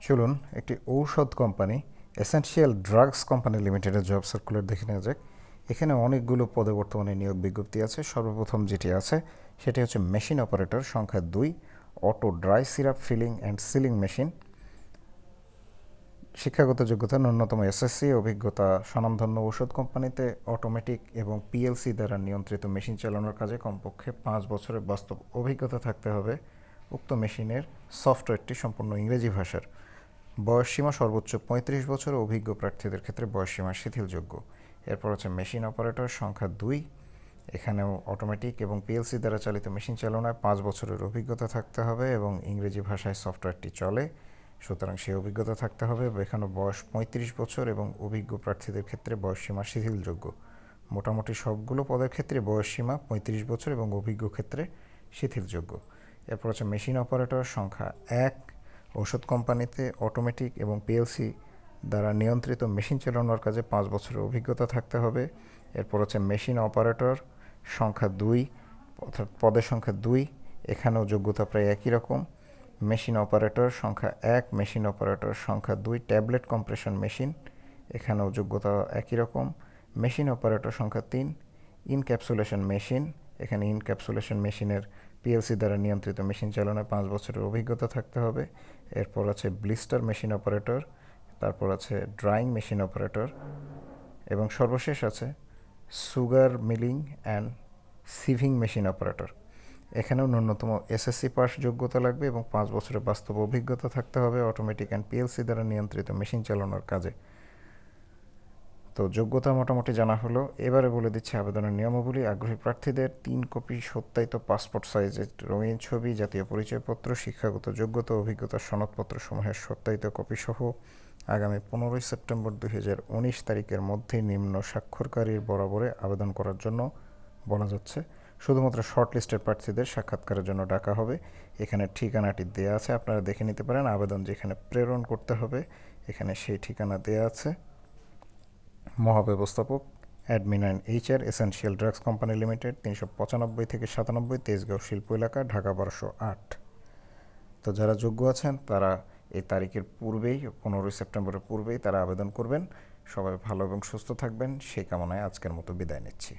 চলুন একটি ঔষধ কোম্পানি এসেনশিয়াল ড্রাগস কোম্পানি লিমিটেডের জব সার্কুলার দেখে নেওয়া যাক। এখানে অনেকগুলো পদে বর্তমানে নিয়োগ বিজ্ঞপ্তি আছে। সর্বপ্রথম যেটি আছে সেটি হচ্ছে মেশিন অপারেটর, সংখ্যা 2, auto dry syrup filling and sealing machine. শিক্ষাগত যোগ্যতা ন্যূনতম এসএসসি, অভিজ্ঞতা স্বনামধন্য ঔষধ কোম্পানিতে অটোমেটিক এবং পিএলসি দ্বারা নিয়ন্ত্রিত মেশিন চালানোর কাজে কমপক্ষে 5 বছরের বাস্তব অভিজ্ঞতা থাকতে হবে। উক্ত মেশিনের সফটওয়্যারটি সম্পূর্ণ ইংরেজি ভাষার। বয়সসীমা সর্বোচ্চ 35 বছর, অভিজ্ঞ প্রার্থীদের ক্ষেত্রে বয়সসীমা শিথিলযোগ্য। এরপর হচ্ছে মেশিন অপারেটর, সংখ্যা 2। এখানেও অটোমেটিক এবং পিএলসি দ্বারা চালিত মেশিন চালনায় 5 বছরের অভিজ্ঞতা থাকতে হবে এবং ইংরেজি ভাষায় সফটওয়্যারটি চলে, সুতরাং সেই অভিজ্ঞতা থাকতে হবে। এখানে বয়স 35 বছর এবং অভিজ্ঞ প্রার্থীদের ক্ষেত্রে বয়সসীমা শিথিলযোগ্য। মোটামুটি সবগুলো পদের ক্ষেত্রে বয়সসীমা 35 বছর এবং অভিজ্ঞ ক্ষেত্রে শিথিলযোগ্য। এরপর হচ্ছে মেশিন অপারেটর, সংখ্যা 1। ঔষধ কোম্পানিতে অটোমেটিক এবং পিএলসি দ্বারা নিয়ন্ত্রিত মেশিন চালানোর কাজে 5 বছরের অভিজ্ঞতা থাকতে হবে। এরপর হচ্ছে মেশিন অপারেটর, সংখ্যা 2, অর্থাৎ পদের সংখ্যা 2। এখানেও যোগ্যতা প্রায় একই রকম। মেশিন অপারেটর সংখ্যা 1, মেশিন অপারেটর সংখ্যা 2, ট্যাবলেট কম্প্রেশন মেশিন, এখানেও যোগ্যতা একই রকম। মেশিন অপারেটর সংখ্যা 3, ইনক্যাপসুলেশন মেশিন, এখানে ইনক্যাপসুলেশন মেশিনের পিএলসি দ্বারা নিয়ন্ত্রিত মেশিন চালনায় 5 বছরের অভিজ্ঞতা থাকতে হবে। এরপর আছে ব্লিস্টার মেশিন অপারেটর, তারপর আছে ড্রাইং মেশিন অপারেটর এবং সর্বশেষ আছে sugar milling and sieving machine operator. এখানেও ন্যূনতম এসএসসি পাস যোগ্যতা লাগবে এবং 5 বছরের বাস্তব অভিজ্ঞতা থাকতে হবে অটোমেটিক অ্যান্ড পিএলসি দ্বারা নিয়ন্ত্রিত মেশিন চালানোর কাজে। তো যোগ্যতা মোটামুটি জানা হলো। এবারে বলে দিচ্ছি আবেদনের নিয়মাবলী। আগ্রহী প্রার্থীদের 3 কপি সত্যায়িত পাসপোর্ট সাইজের রঙিন ছবি, জাতীয় পরিচয়পত্র, শিক্ষাগত যোগ্যতা, অভিজ্ঞতার সনদপত্র সমূহের সত্যায়িত কপি সহ আগামী 15 সেপ্টেম্বর 2019 তারিখের মধ্যে নিম্ন স্বাক্ষরকারীর বরাবরে আবেদন করার জন্য বলা যাচ্ছে। শুধুমাত্র শর্টলিস্টের প্রার্থীদের সাক্ষাৎকারের জন্য ডাকা হবে। এখানে ঠিকানাটি দেয়া আছে, আপনারা দেখে নিতে পারেন। আবেদন যেখানে প্রেরণ করতে হবে এখানে সেই ঠিকানা দেয়া আছে। মহাব্যবস্থাপক admin and HR, essential drugs company limited, 395 থেকে 97, তেজগাঁও শিল্প এলাকা, ঢাকা 1208। তো যারা যোগ্য আছেন তারা এই তারিখের পূর্বেই, 15 সেপ্টেম্বরের পূর্বেই তারা আবেদন করবেন। সবাই ভালো এবং সুস্থ থাকবেন সেই কামনায় আজকের মতো বিদায় নিচ্ছি।